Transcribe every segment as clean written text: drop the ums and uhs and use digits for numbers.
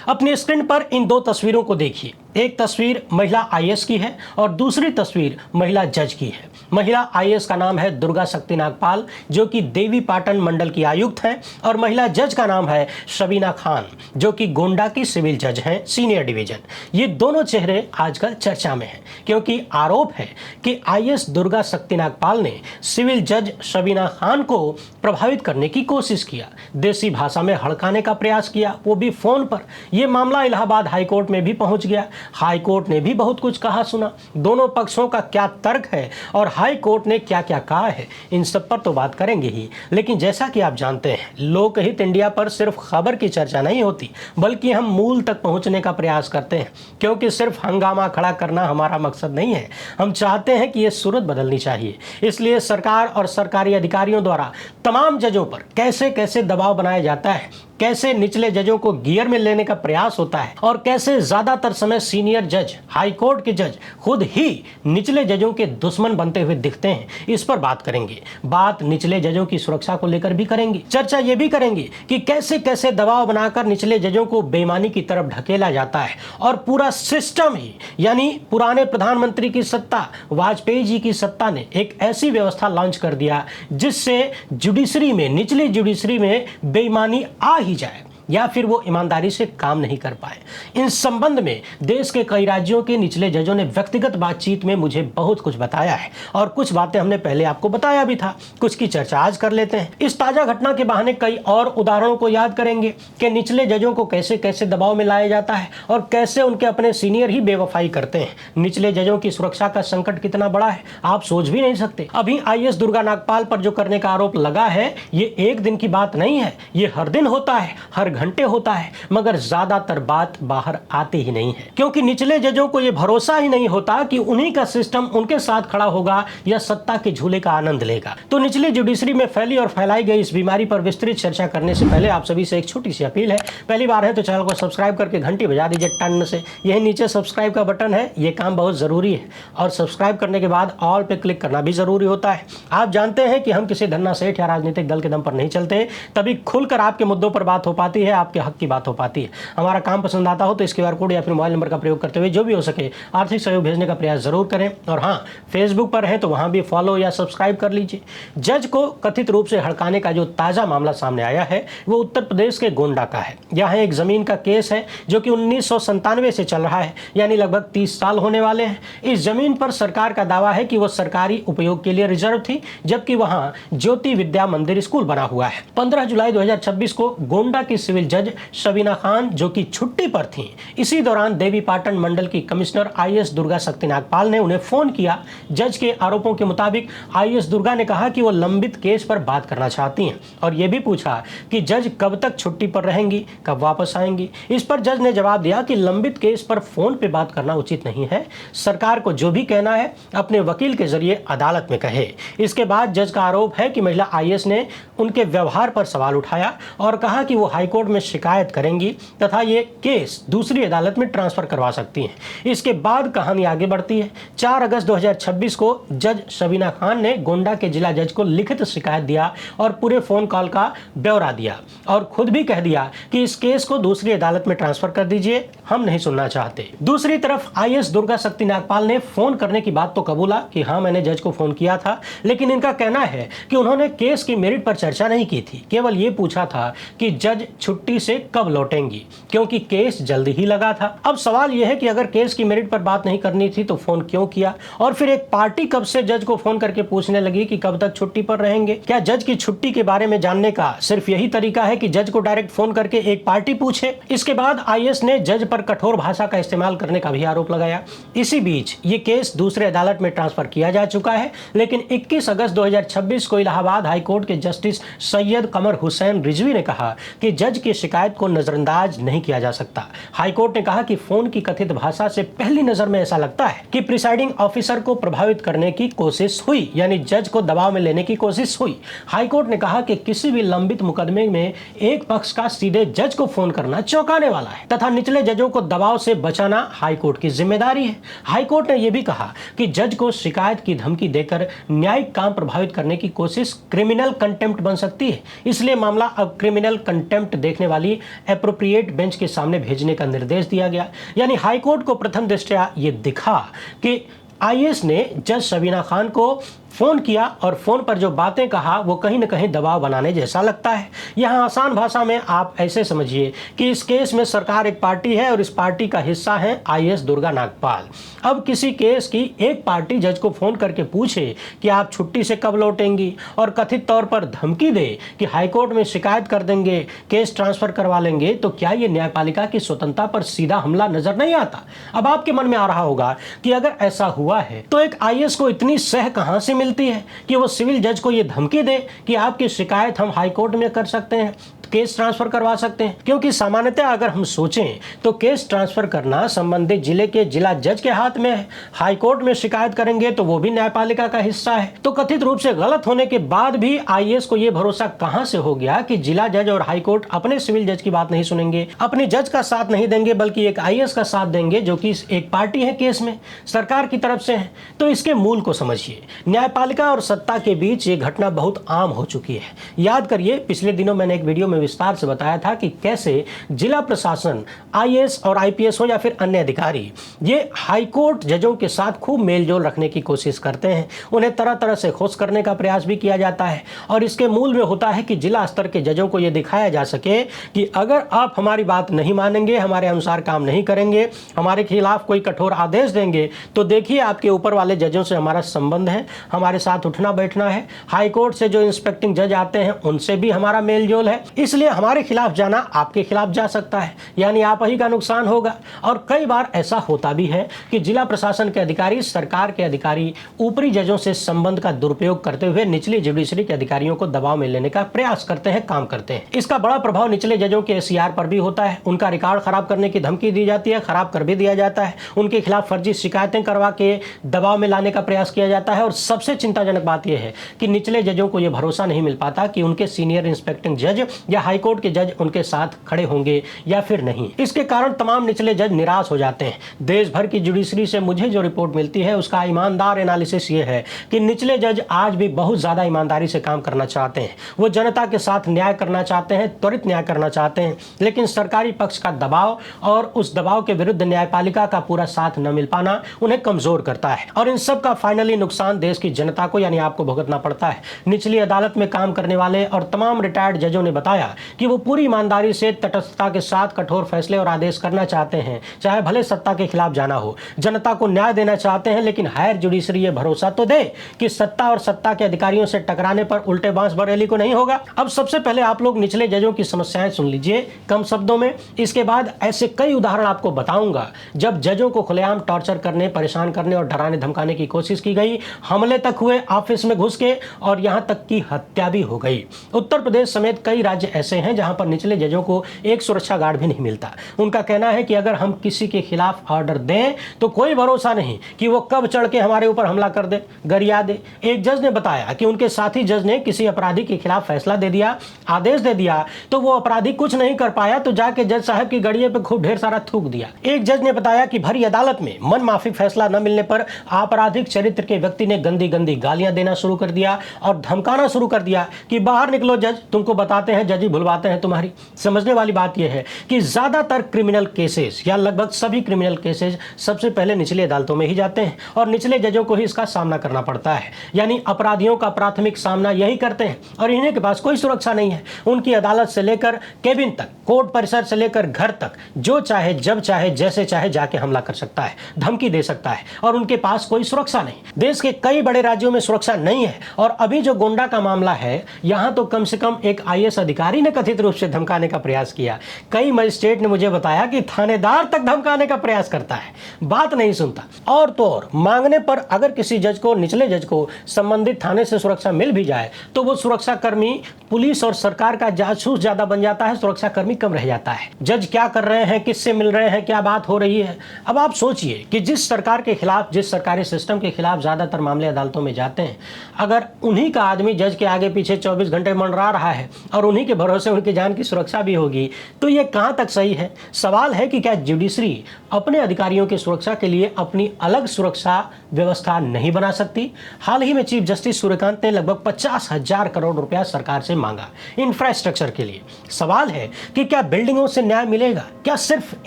अपनी स्क्रीन पर इन दो तस्वीरों को देखिए। एक तस्वीर महिला आईएएस की है और दूसरी तस्वीर महिला जज की है। महिला आईएएस का नाम है दुर्गा शक्ति नागपाल, जो कि देवी पाटन मंडल की आयुक्त हैं, और महिला जज का नाम है शबीना खान, जो कि गोंडा की सिविल जज हैं, सीनियर डिवीजन। ये दोनों चेहरे आजकल चर्चा में हैं, क्योंकि आरोप है कि आईएएस दुर्गा शक्ति नागपाल ने सिविल जज शबीना खान को प्रभावित करने की कोशिश किया, देसी भाषा में हड़काने का प्रयास किया, वो भी फोन पर। यह मामला इलाहाबाद हाईकोर्ट में भी पहुंच गया। हाई कोर्ट ने भी बहुत कुछ कहा सुना, दोनों पक्षों का क्या तर्क है और हाई कोर्ट ने क्या क्या कहा है, इन सब पर तो बात करेंगे ही। लेकिन जैसा कि आप जानते हैं, लोकहित इंडिया पर सिर्फ खबर की चर्चा नहीं होती, बल्कि हम मूल तक पहुंचने का प्रयास करते हैं, क्योंकि सिर्फ हंगामा खड़ा करना हमारा मकसद नहीं है। हम चाहते हैं कि ये सूरत बदलनी चाहिए। इसलिए सरकार और सरकारी अधिकारियों द्वारा तमाम जजों पर कैसे कैसे दबाव बनाया जाता है, कैसे निचले जजों को गियर में लेने का प्रयास होता है, और कैसे ज्यादातर समय सीनियर जज, हाई कोर्ट के जज खुद ही निचले जजों के दुश्मन बनते हुए दिखते हैं, इस पर बात करेंगे। बात निचले जजों की सुरक्षा को लेकर भी करेंगे। चर्चा ये भी करेंगे कि कैसे कैसे दबाव बनाकर निचले जजों को बेईमानी की तरफ ढकेला जाता है, और पूरा सिस्टम ही, यानी पुराने प्रधानमंत्री की सत्ता, वाजपेयी जी की सत्ता ने एक ऐसी व्यवस्था लॉन्च कर दिया जिससे जुडिशरी में, निचली जुडिशरी में बेईमानी आ ही जाए, या फिर वो ईमानदारी से काम नहीं कर पाए। इन संबंध में देश के कई राज्यों के निचले जजों ने व्यक्तिगत बातचीत में मुझे बहुत कुछ बताया है, और कुछ बातें हमने पहले आपको बताया भी था, कुछ की चर्चा आज कर लेते हैं। इस ताजा घटना के बहाने कई और उदाहरणों को याद करेंगे कि निचले जजों को कैसे कैसे दबाव में लाया जाता है और कैसे उनके अपने सीनियर ही बेवफाई करते हैं। निचले जजों की सुरक्षा का संकट कितना बड़ा है, आप सोच भी नहीं सकते। अभी आईएएस दुर्गा नागपाल पर जो करने का आरोप लगा है, ये एक दिन की बात नहीं है, ये हर दिन होता है, हर घंटे होता है, मगर ज्यादातर बात बाहर आती ही नहीं है, क्योंकि निचले जजों को यह भरोसा ही नहीं होता कि उन्हीं का सिस्टम उनके साथ खड़ा होगा या सत्ता के झूले का आनंद लेगा। तो निचली जुडिशरी में फैली और फैलाई गई इस बीमारी पर विस्तृत चर्चा करने से पहले आप सभी से एक छोटी सी अपील है। पहली बार है तो चैनल को सब्सक्राइब करके घंटी बजा दीजिए टन से। यही नीचे सब्सक्राइब का बटन है, ये काम बहुत जरूरी है, और सब्सक्राइब करने के बाद ऑल पे क्लिक करना भी जरूरी होता है। आप जानते हैं कि हम किसी धन्ना सेठ या राजनीतिक दल के दम पर नहीं चलते, तभी खुलकर आपके मुद्दों पर बात हो पाती है, आपके हक की बात हो पाती है। हमारा काम पसंद आता हो तो इस क्यूआर कोड या फिर मोबाइल नंबर का प्रयोग करते हुए जो भी हो सके आर्थिक सहयोग भेजने का प्रयास जरूर करें। और हाँ, फेसबुक पर है तो वहां भी फॉलो या सब्सक्राइब कर लीजिए। जज को कथित रूप से हड़काने का जो ताजा मामला सामने आया है वो उत्तर प्रदेश के गोंडा का है। यहाँ एक जमीन का केस है जो कि 1997 से चल रहा है, यानी लगभग 30 साल होने वाले हैं। इस जमीन पर सरकार का दावा है कि वो सरकारी उपयोग के लिए रिजर्व थी, जबकि वहां ज्योति विद्या मंदिर स्कूल बना हुआ है। 15 जुलाई 2026 को गोंडा की सिविल जज शबीना खान, जो कि छुट्टी पर थी, इसी दौरान देवी पाटन मंडल की कमिश्नर आईएएस दुर्गा शक्ति नागपाल ने उन्हें फोन किया। जज के आरोपों के मुताबिक आईएएस दुर्गा ने कहा कि वो लंबित केस पर बात करना चाहती हैं, और यह भी पूछा कि जज कब तक छुट्टी पर रहेंगी, कब वापस आएंगी। इस पर जज ने जवाब दिया कि लंबित केस पर फोन पे बात करना उचित नहीं है, सरकार को जो भी कहना है अपने वकील के जरिए अदालत में कहे। इसके बाद जज का आरोप है कि महिला आईएएस ने उनके व्यवहार पर सवाल उठाया और कहा कि वो हाईकोर्ट में शिकायत करेंगी तथा ये केस दूसरी अदालत में ट्रांसफर करवा सकती हैं। इसके बाद कहानी आगे बढ़ती है। 4 अगस्त 2026 को जज शबीना खान ने गोंडा के जिला जज को लिखित शिकायत दिया और पूरे फोन कॉल का ब्यौरा दिया, और खुद भी कह दिया कि इस केस को दूसरी अदालत में ट्रांसफर कर दीजिए, हम नहीं सुनना चाहते। दूसरी तरफ आईएएस दुर्गा शक्ति नागपाल ने फोन करने की बात तो कबूला कि हाँ, मैंने जज को फोन किया था, लेकिन इनका कहना है कि उन्होंने केस की मेरिट पर चर्चा नहीं की थी, केवल ये पूछा था कि जज छुट्टी से कब लौटेंगी, क्योंकि केस जल्दी ही लगा था। अब सवाल यह है कि अगर केस की मेरिट पर बात नहीं करनी थी तो फोन क्यों किया, और फिर एक पार्टी कब से जज को फोन करके पूछने लगी कि कब तक छुट्टी पर रहेंगे। क्या जज की छुट्टी के बारे में जानने का सिर्फ यही तरीका है कि जज को डायरेक्ट फोन करके एक पार्टी पूछे? इसके बाद आईएएस ने जज पर कठोर भाषा का इस्तेमाल करने का भी आरोप लगाया। इसी बीच ये केस दूसरे अदालत में ट्रांसफर किया जा चुका है, लेकिन 21 अगस्त 2026 को इलाहाबाद हाईकोर्ट के जस्टिस सैयद कमर हुसैन रिजवी ने कहा कि जज की शिकायत को नजरअंदाज नहीं किया जा सकता। हाईकोर्ट ने कहा कि फोन की कथित भाषा से पहली नजर में ऐसा लगता है कि प्रिसाइडिंग ऑफिसर को प्रभावित करने की कोशिश हुई, यानी जज को दबाव में लेने की कोशिश हुई। हाईकोर्ट ने कहा कि किसी भी लंबित मुकदमे में एक पक्ष का सीधे जज को फोन करना चौंकाने वाला है तथा निचले जजों को दबाव से बचाना हाईकोर्ट की जिम्मेदारी है। हाईकोर्ट ने यह भी कहा कि जज को शिकायत की धमकी देकर न्यायिक काम प्रभावित करने की कोशिश क्रिमिनल कंटेम्प्ट बन सकती है, इसलिए मामला अब क्रिमिनल कंटेम्प्ट देखने देखने वाली एप्रोप्रिएट बेंच के सामने भेजने का निर्देश दिया गया। यानी हाईकोर्ट को प्रथम दृष्टया ये दिखा कि आईएएस ने जज सबीना खान को फ़ोन किया और फ़ोन पर जो बातें कहा वो कहीं न कहीं दबाव बनाने जैसा लगता है। यहाँ आसान भाषा में आप ऐसे समझिए कि इस केस में सरकार एक पार्टी है और इस पार्टी का हिस्सा है आईएएस दुर्गा नागपाल। अब किसी केस की एक पार्टी जज को फ़ोन करके पूछे कि आप छुट्टी से कब लौटेंगी और कथित तौर पर धमकी दे कि हाईकोर्ट में शिकायत कर देंगे, केस ट्रांसफ़र करवा लेंगे, तो क्या ये न्यायपालिका की स्वतंत्रता पर सीधा हमला नजर नहीं आता? अब आपके मन में आ रहा होगा कि अगर ऐसा हुआ है तो एक आईएएस को इतनी सह कहां से मिलती है कि वो सिविल जज को ये धमकी दे कि आपकी शिकायत हम हाई कोर्ट में कर सकते हैं, केस ट्रांसफर करवा सकते हैं। क्योंकि सामान्यतः अगर हम सोचें तो केस ट्रांसफर करना संबंधित जिले के जिला जज के हाथ में है। हाई कोर्ट में शिकायत करेंगे तो वो भी न्यायपालिका का हिस्सा है। तो कथित रूप से गलत होने के बाद भी आईएएस को यह भरोसा कहां से हो गया कि जिला जज और हाई कोर्ट अपने सिविल जज की बात नहीं सुनेंगे, अपने जज का साथ नहीं देंगे, बल्कि एक आईएएस का साथ देंगे जो कि एक पार्टी है केस में, सरकार की तरफ से है। तो इसके मूल को समझिए। न्यायपालिका और सत्ता के बीच ये घटना बहुत आम हो चुकी है। याद करिए, पिछले दिनों मैंने एक वीडियो में विस्तार से बताया था कि कैसे जिला प्रशासन, आईएएस और आईपीएस हो या फिर अन्य अधिकारी, ये हाईकोर्ट जजों के साथ खूब मेलजोल रखने की कोशिश करते हैं। उन्हें तरह तरह से खुश करने का प्रयास भी किया जाता है और इसके मूल में होता है कि जिला स्तर के जजों को यह दिखाया जा सके कि अगर आप हमारी बात नहीं मानेंगे, हमारे अनुसार काम नहीं करेंगे, हमारे खिलाफ कोई कठोर आदेश देंगे, तो देखिए आपके ऊपर वाले जजों से हमारा संबंध है, हमारे साथ उठना बैठना है। हाईकोर्ट से जो इंस्पेक्टिंग जज आते हैं उनसे भी हमारा मेलजोल है, इसलिए हमारे खिलाफ जाना आपके खिलाफ जा सकता है, यानी आप ही का नुकसान होगा। और कई बार ऐसा होता भी है कि जिला प्रशासन के अधिकारी, सरकार के अधिकारी ऊपरी जजों से संबंध का दुरुपयोग करते हुए निचली जुडिशरी के अधिकारियों को दबाव में लेने का प्रयास करते हैं, काम करते हैं। इसका बड़ा प्रभाव निचले जजों के एसीआर पर भी होता है। उनका रिकॉर्ड खराब करने की धमकी दी जाती है, खराब कर भी दिया जाता है, उनके खिलाफ फर्जी शिकायतें करवा के दबाव में लाने का प्रयास किया जाता है। और सबसे चिंताजनक बात यह है कि निचले जजों को यह भरोसा नहीं मिल पाता कि उनके सीनियर इंस्पेक्टिंग जज या हाईकोर्ट के जज उनके साथ खड़े होंगे या फिर नहीं। इसके कारण तमाम निचले जज निराश हो जाते हैं। देश भर की जुडिशरी से मुझे जो रिपोर्ट मिलती है उसका ईमानदार एनालिसिस ये है कि निचले जज आज भी बहुत ज्यादा ईमानदारी से काम करना चाहते हैं। वो जनता के साथ न्याय करना चाहते हैं, त्वरित न्याय करना चाहते हैं, लेकिन सरकारी पक्ष का दबाव और उस दबाव के विरुद्ध न्यायपालिका का पूरा साथ न मिल पाना उन्हें कमजोर करता है। और इन सब का फाइनली नुकसान देश की जनता को यानी आपको भुगतना पड़ता है। निचली अदालत में काम करने वाले और तमाम रिटायर्ड जजों ने बताया कि वो पूरी ईमानदारी से, तटस्थता के साथ कठोर फैसले और आदेश करना चाहते हैं, चाहे भले सत्ता के खिलाफ जाना हो। जनता को न्याय देना चाहते हैं, लेकिन हायर जुडिशरी ये भरोसा तो दे कि सत्ता और सत्ता के अधिकारियों से टकराने पर उल्टे बांस बरेली को नहीं होगा। अब सबसे पहले आप लोग निचले जजों की समस्याएं सुन लीजिए कम शब्दों में। इसके बाद ऐसे कई उदाहरण आपको बताऊंगा जब जजों को खुलेआम टॉर्चर करने, परेशान करने और डराने धमकाने की कोशिश की गई, हमले तक हुए ऑफिस में घुस के, और यहां तक की हत्या भी हो गई। उत्तर प्रदेश समेत कई राज्य ऐसे हैं जहां पर निचले जजों को एक सुरक्षा गार्ड भी नहीं मिलता। उनका कहना है कि अगर हम किसी के खिलाफ ऑर्डर दें तो कोई भरोसा नहीं कि वो कब चढ़ के हमारे ऊपर हमला कर दे, गरिया दे। एक जज ने बताया कि उनके साथी जज ने किसी अपराधी के खिलाफ फैसला दे दिया, आदेश दे दिया, तो वो अपराधी कुछ नहीं कर पाया तो जाके जज साहब की गड़िए पे खूब ढेर सारा थूक दिया। एक जज ने बताया कि भरी अदालत में मन माफी फैसला न मिलने पर आपराधिक चरित्र के व्यक्ति ने गंदी गंदी गालियां देना शुरू कर दिया और धमकाना शुरू कर दिया कि बाहर निकलो जज, तुमको बताते हैं, जज ही भुलवाते हैं तुम्हारी। समझने वाली बात यह है कि ज्यादातर क्रिमिनल केसेस या लगभग सभी क्रिमिनल केसेस सबसे पहले निचली अदालतों में ही जाते हैं और निचले जजों को ही इसका सामना करना पड़ता है। यानी अपराधियों का प्राथमिक सामना यही करते हैं और इन्हीं के पास कोई सुरक्षा नहीं है। उनकी अदालत से लेकर केबिन तक, कोर्ट परिसर से लेकर घर तक, जो चाहे, जब चाहे, जैसे चाहे जाके हमला कर सकता है, धमकी दे सकता है और उनके पास कोई सुरक्षा नहीं। देश के कई बड़े राज्यों में सुरक्षा नहीं है। और अभी जो गोंडा का मामला है, यहां तो कम से कम एक आईएएस अधिकारी ने कथित रूप से धमकाने का प्रयास किया। कई मजिस्ट्रेट ने मुझे बताया कि थानेदार तक धमकाने का प्रयास करता है, बात नहीं सुनता। और तो और मांगने पर अगर किसी जज को, निचले जज को संबंधित थाने से सुरक्षा मिल भी जाए तो वो सुरक्षा कर्मी पुलिस और सरकार का जासूस ज्यादा बन जाता है, सुरक्षा कर्मी कम रह जाता है। जज क्या कर रहे हैं, किससे मिल रहे हैं, क्या बात हो रही है। अब आप सोचिए कि जिस सरकार के खिलाफ, जिस सरकारी सिस्टम के खिलाफ ज्यादातर मामले अदालतों में जाते हैं, अगर उन्हीं का आदमी जज के आगे पीछे 24 घंटे मंडरा रहा है और उन्हीं के भरोसे उनकी जान की सुरक्षा भी होगी, तो ये कहां तक सही है? सवाल है कि क्या जुडिशरी अपने अधिकारियों की सुरक्षा के लिए अपनी अलग सुरक्षा व्यवस्था नहीं बना सकती? हाल ही में चीफ जस्टिस सूर्यकांत ने लगभग 50,000 करोड़ रुपया सरकार से मांगा इंफ्रास्ट्रक्चर के लिए। सवाल है कि क्या बिल्डिंगों से न्याय मिलेगा? क्या सिर्फ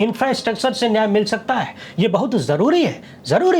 इंफ्रास्ट्रक्चर से न्याय मिल सकता है? ये बहुत जरूरी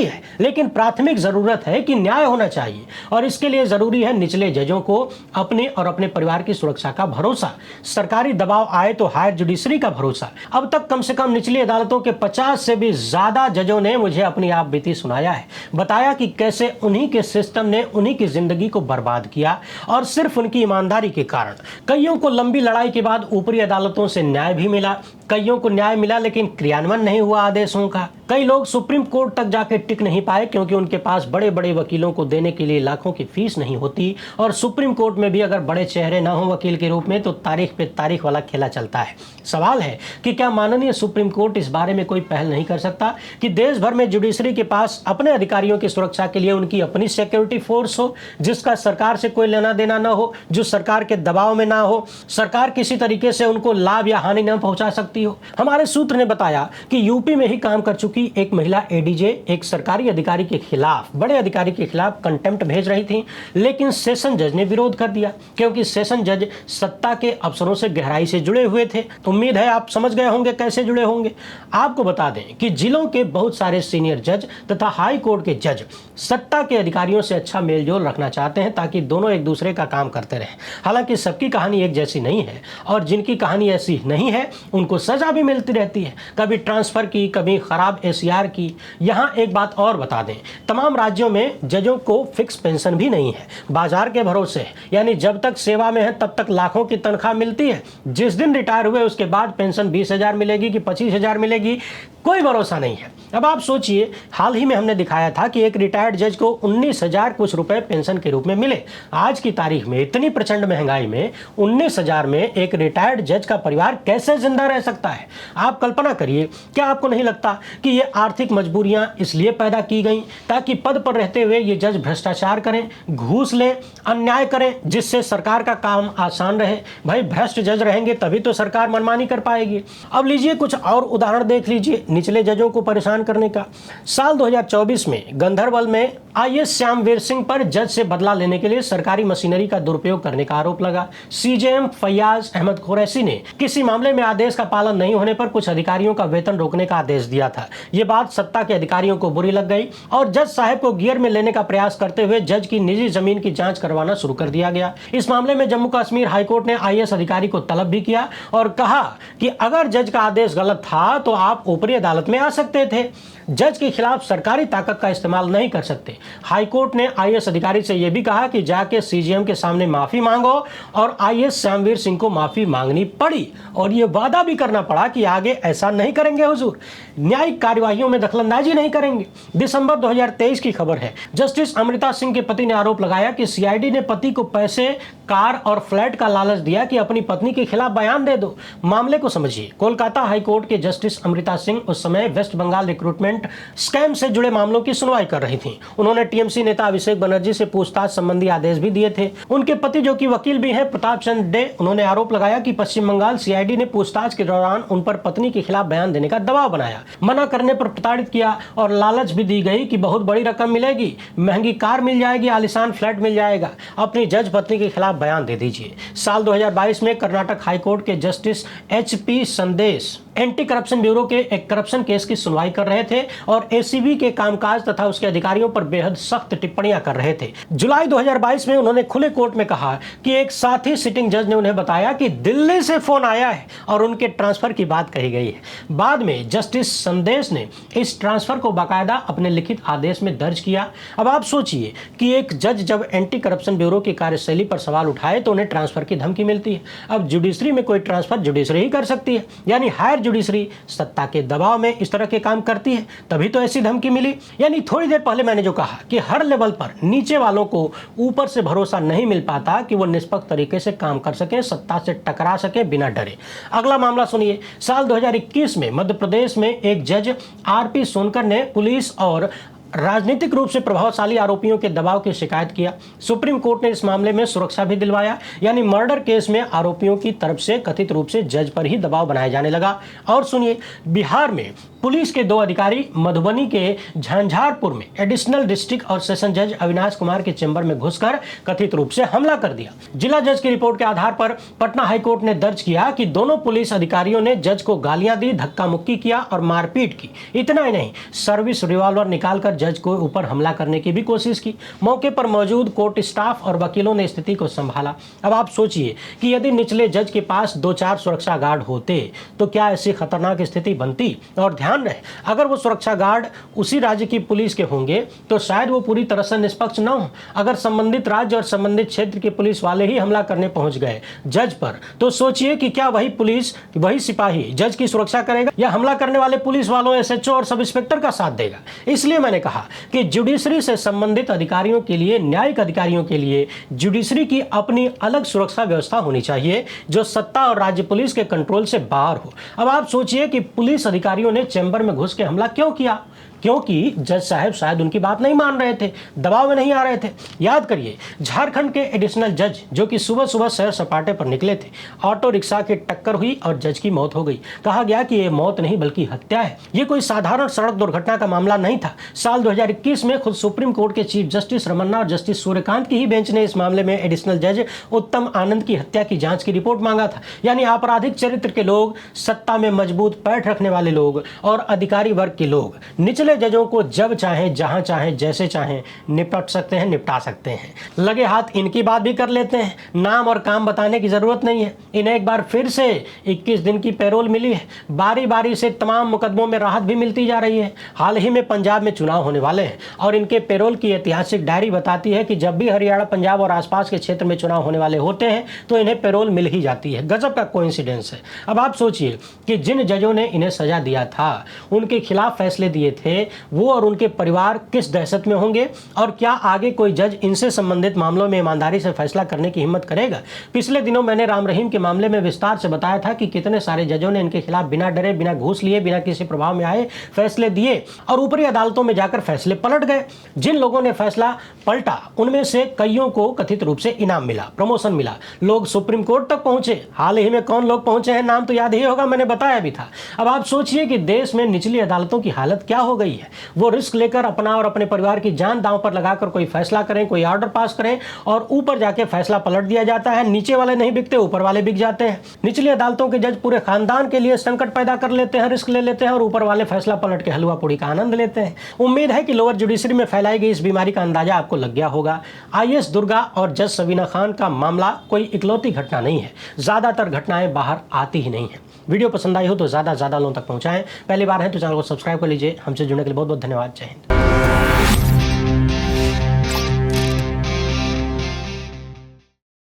है, लेकिन प्राथमिक जरूरत है कि न्याय होना चाहिए, और इसके लिए जरूरी है निचले जजों को अपने और अपने परिवार की सुरक्षा का भरोसा। सरकारी दबाव आए तो हायर जुडिशरी का भरोसा। अब तक कम से कम निचली अदालतों के 50 से भी ज्यादा जजों ने मुझे अपनी आप बीती सुनाया है, बताया कि कैसे उन्हीं के सिस्टम ने उन्हीं की जिंदगी को बर्बाद किया, और सिर्फ उनकी ईमानदारी के कारण कईयों को लंबी लड़ाई के बाद ऊपरी अदालतों से न्याय भी मिला। कईयों को न्याय मिला लेकिन क्रियान्वयन नहीं हुआ आदेशों का। कई लोग सुप्रीम कोर्ट तक जाके टिक नहीं पाए क्योंकि उनके पास बड़े बड़े वकीलों को देने के लिए लाखों की फीस नहीं होती, और सुप्रीम कोर्ट में भी अगर बड़े चेहरे ना हो वकील के रूप में तो तारीख पे तारीख वाला खेला चलता है। सवाल है कि क्या माननीय सुप्रीम कोर्ट इस बारे में कोई पहल नहीं कर सकता कि देश भर में जुडिशरी के पास अपने अधिकारियों की सुरक्षा के लिए उनकी अपनी सिक्योरिटी फोर्स हो, जिसका सरकार से कोई लेना देना ना हो, जो सरकार के दबाव में ना हो, सरकार किसी तरीके से उनको लाभ या हानि न पहुंचा सकती हो। हमारे सूत्र ने बताया कि यूपी में ही काम कर चुकी एक महिला एडीजे एक सरकारी अधिकारी के खिलाफ, बड़े अधिकारी के खिलाफ कंटेम्प्ट भेज रही थी, लेकिन सेशन जज ने विरोध कर दिया क्योंकि सेशन जज सत्ता के अफसरों से गहराई से जुड़े हुए थे। उम्मीद है आप समझ गए होंगे कैसे जुड़े होंगे। आपको बता दें कि जिलों के बहुत सारे सीनियर जज तथा हाई कोर्ट के जज सत्ता के अधिकारियों से अच्छा मेलजोल रखना चाहते हैं ताकि दोनों एक दूसरे का काम करते रहें। हालांकि सबकी कहानी एक जैसी नहीं है, और जिनकी कहानी ऐसी नहीं है उनको सजा भी मिलती रहती है, कभी ट्रांसफर की, कभी खराब एसीआर की। यहां एक बात और बता दें, तमाम राज्यों में जजों को फिक्स पेंशन भी नहीं है, बाजार के भरोसे है, यानी जब तक सेवा में है तब तक लाखों की तनख्वाह मिलती है। जिस दिन रिटायर हुए उसके बाद पेंशन 20,000 मिलेगी कि 25,000 मिलेगी, कोई भरोसा नहीं है। अब आप सोचिए, हाल ही में हमने दिखाया था कि एक रिटायर्ड जज को 19,000 कुछ रुपए पेंशन के रूप में मिले। आज की तारीख में इतनी प्रचंड महंगाई में 19,000 में एक रिटायर्ड जज का परिवार कैसे जिंदा रह सकता है? आप कल्पना करिए, क्या आपको नहीं लगता कि ये आर्थिक मजबूरियां इसलिए पैदा की गई ताकि पद पर रहते हुए ये जज भ्रष्टाचार करें, घूस लें, अन्याय करें, जिससे सरकार का काम आसान रहे? भाई भ्रष्ट जज रहेंगे तभी तो सरकार मनमानी कर पाएगी। अब लीजिए कुछ और उदाहरण देख लीजिए निचले जजों को परेशान करने का। साल 2024 में गंधरबल में आईएएस श्यामवीर सिंह पर जज से बदला लेने के लिए सरकारी मशीनरी का दुरुपयोग करने का आरोप लगा। सीजेएम फैयाज अहमद कुरैशी ने किसी मामले में आदेश का पालन नहीं होने पर कुछ अधिकारियों का वेतन रोकने का आदेश दिया था। यह बात सत्ता के अधिकारियों को बुरी लग गई और जज साहब को गियर में लेने का प्रयास करते हुए जज की निजी जमीन की जांच करवाना शुरू कर दिया गया। इस मामले में जम्मू कश्मीर हाईकोर्ट ने आईएएस अधिकारी को तलब भी किया और कहा कि अगर जज का आदेश गलत था तो आप ऊपरी अदालत में आ सकते थे, जज के खिलाफ सरकारी ताकत का इस्तेमाल नहीं कर सकते। हाईकोर्ट ने आईएएस अधिकारी से यह भी कहा कि जाके सीजीएम के सामने माफी मांगो, और आईएएस श्यामवीर सिंह को माफी मांगनी पड़ी और यह वादा भी करना पड़ा कि आगे ऐसा नहीं करेंगे हुजूर, न्यायिक कार्यवाहियों में दखलंदाजी नहीं करेंगे। दिसंबर 2023 की खबर है, जस्टिस अमृता सिंह के पति ने आरोप लगाया कि सीआईडी ने पति को पैसे, कार और फ्लैट का लालच दिया कि अपनी पत्नी के खिलाफ बयान दे दो। मामले को समझिए, कोलकाता हाईकोर्ट के जस्टिस अमृता सिंह उस समय वेस्ट बंगाल रिक्रूटमेंट स्कैम से जुड़े मामलों की सुनवाई कर रही थी। उन्होंने टीएमसी नेता अभिषेक बनर्जी से पूछताछ संबंधी आदेश भी दिए थे। उनके पति जो कि वकील भी हैं, प्रताप चंद्र डे, उन्होंने आरोप लगाया कि पश्चिम बंगाल सीआईडी ने पूछताछ के दौरान उन पर पत्नी के खिलाफ बयान देने का दबाव बनाया, मना करने पर प्रताड़ित किया और लालच भी दी गई कि बहुत बड़ी रकम मिलेगी, महंगी कार मिल जाएगी, आलीशान फ्लैट मिल जाएगा, अपनी जज पत्नी के खिलाफ बयान दे दीजिए। साल 2022 में कर्नाटक हाईकोर्ट के जस्टिस एचपी संदेश एंटी करप्शन ब्यूरो के एक करप्शन केस की सुनवाई कर रहे थे और एसीबी के कामकाज तथा उसके अधिकारियों पर बेहद सख्त टिप्पणियां कर रहे थे। जुलाई 2022 में उन्होंने खुले कोर्ट में कहा कि एक साथी सिटिंग जज ने उन्हें बताया कि दिल्ली से फोन आया है और उनके ट्रांसफर की बात कही गई है। बाद में जस्टिस संदेश ने इस ट्रांसफर को बाकायदा अपने लिखित आदेश में दर्ज किया। अब आप सोचिए कि एक जज जब एंटी करप्शन ब्यूरो की कार्यशैली पर सवाल उठाए तो उन्हें ट्रांसफर की धमकी मिलती है। अब जुडिशरी में कोई ट्रांसफर जुडिशरी ही कर सकती है, यानी हायर जुडिशरी सत्ता के दबाव में इस तरह के काम करती है, तभी तो ऐसी धमकी मिली। यानी थोड़ी देर पहले मैंने जो कहा कि हर लेवल पर नीचे वालों को ऊपर से भरोसा नहीं मिल पाता कि वो निष्पक्ष तरीके से काम कर सके, सत्ता से टकरा सके बिना डरे। अगला मामला सुनिए। साल 2021 में मध्य प्रदेश में एक जज आरपी सोनकर ने पुलिस और राजनीतिक रूप से प्रभावशाली आरोपियों के दबाव की शिकायत किया। सुप्रीम कोर्ट ने इस मामले में सुरक्षा भी दिलवाया, यानी मर्डर केस में आरोपियों की तरफ से कथित रूप से जज पर ही दबाव बनाया जाने लगा। और सुनिए, बिहार में पुलिस के 2 अधिकारी मधुबनी के झंझारपुर में एडिशनल डिस्ट्रिक्ट और सेशन जज अविनाश कुमार के चैम्बर में घुसकर कथित रूप से हमला कर दिया। जिला जज की रिपोर्ट के आधार पर पटना हाईकोर्ट ने दर्ज किया कि दोनों पुलिस अधिकारियों ने जज को गालियां दी, धक्का मुक्की किया और मारपीट की। इतना ही नहीं, सर्विस रिवॉल्वर निकालकर जज को ऊपर हमला करने की भी कोशिश की। मौके पर मौजूद कोर्ट स्टाफ और वकीलों ने स्थिति को संभाला। अब आप सोचिए कि यदि निचले जज के पास 2-4 सुरक्षा गार्ड होते तो क्या ऐसी खतरनाक स्थिति बनती। और ध्यान रहे, अगर वो सुरक्षा गार्ड उसी राज्य की पुलिस के होंगे तो शायद वो पूरी तरह से निष्पक्ष न हो। अगर संबंधित राज्य और संबंधित क्षेत्र के पुलिस वाले ही हमला करने पहुंच गए जज पर, तो सोचिए कि क्या वही सिपाही जज की सुरक्षा करेगा या हमला करने वाले पुलिस वालों, एसएचओ और सब इंस्पेक्टर का साथ देगा। इसलिए मैंने कहा कि जुडिशरी से संबंधित अधिकारियों के लिए, न्यायिक अधिकारियों के लिए जुडिशरी की अपनी अलग सुरक्षा व्यवस्था होनी चाहिए जो सत्ता और राज्य पुलिस के कंट्रोल से बाहर हो। अब आप सोचिए कि पुलिस अधिकारियों ने चैम्बर में घुस के हमला क्यों किया? क्योंकि जज साहब शायद उनकी बात नहीं मान रहे थे, दबाव में नहीं आ रहे थे। याद करिए, झारखंड के एडिशनल जज जो कि सुबह सुबह सैर सपाटे पर निकले थे, ऑटो रिक्शा की टक्कर हुई और जज की मौत हो गई। कहा गया कि ये मौत नहीं बल्कि हत्या है। ये कोई साधारण सड़क दुर्घटना का मामला नहीं था। साल 2021 में खुद सुप्रीम कोर्ट के चीफ जस्टिस रमन्ना और जस्टिस सूर्यकांत की ही बेंच ने इस मामले में एडिशनल जज उत्तम आनंद की हत्या की जांच की रिपोर्ट मांगा था। यानी आपराधिक चरित्र के लोग, सत्ता में मजबूत पैठ रखने वाले लोग और अधिकारी वर्ग के लोग निचले जजों को जब चाहें, जहां चाहें, जैसे चाहें निपट सकते हैं, निपटा सकते हैं। लगे हाथ इनकी बात भी कर लेते हैं, नाम और काम बताने की जरूरत नहीं है। इन्हें एक बार फिर से 21 दिन की पैरोल मिली है। बारी बारी से तमाम मुकदमों में राहत भी मिलती जा रही है। हाल ही में पंजाब में चुनाव होने वाले हैं और इनके पैरोल की ऐतिहासिक डायरी बताती है कि जब भी हरियाणा, पंजाब और आसपास के क्षेत्र में चुनाव होने वाले होते हैं तो इन्हें पैरोल मिल ही जाती है। गजब का कोइंसिडेंस है। अब आप सोचिए कि जिन जजों ने इन्हें सजा दिया था, उनके खिलाफ फैसले दिए थे, वो और उनके परिवार किस दहशत में होंगे और क्या आगे कोई जज इनसे संबंधित मामलों में ईमानदारी से फैसला करने की हिम्मत करेगा। पिछले दिनों मैंने राम रहीम के मामले में विस्तार से बताया था कि कितने सारे जजों ने इनके खिलाफ बिना डरे, बिना घूस लिए, बिना किसी प्रभाव में आए फैसले दिए और ऊपरी अदालतों में जाकर फैसले पलट गए। जिन लोगों ने फैसला पलटा उनमें से कईयों को कथित रूप से इनाम मिला, प्रमोशन मिला, लोग सुप्रीम कोर्ट तक पहुंचे। हाल ही में कौन लोग पहुंचे हैं, नाम तो याद ही होगा, मैंने बताया भी था। अब आप सोचिए कि देश में निचली अदालतों की हालत क्या हो गई है। वो रिस्क लेकर अपना और अपने परिवार की जान दांव पर लगाकर कोई फैसला करें, कोई ऑर्डर पास करें और ऊपर जाके फैसला पलट दिया जाता है। नीचे वाले नहीं बिकते, ऊपर वाले बिक जाते हैं। निचली अदालतों के जज पूरे खानदान के लिए संकट पैदा कर लेते हैं, रिस्क ले लेते हैं और ऊपर वाले फैसला पलट के हलवा पूड़ी का आनंद लेते हैं। उम्मीद है कि लोअर जुडिशरी में फैलाई गई इस बीमारी का अंदाजा आपको लग गया होगा। आईएएस दुर्गा और जज सबीना खान का मामला कोई इकलौती घटना नहीं है। ज्यादातर घटनाएं बाहर आती ही नहीं है। वीडियो पसंद आई हो तो ज्यादा लोगों तक पहुंचाएं। पहली बार है तो चैनल को सब्सक्राइब कर लीजिए। हमसे जुड़ने के लिए बहुत बहुत धन्यवाद। जय हिंद।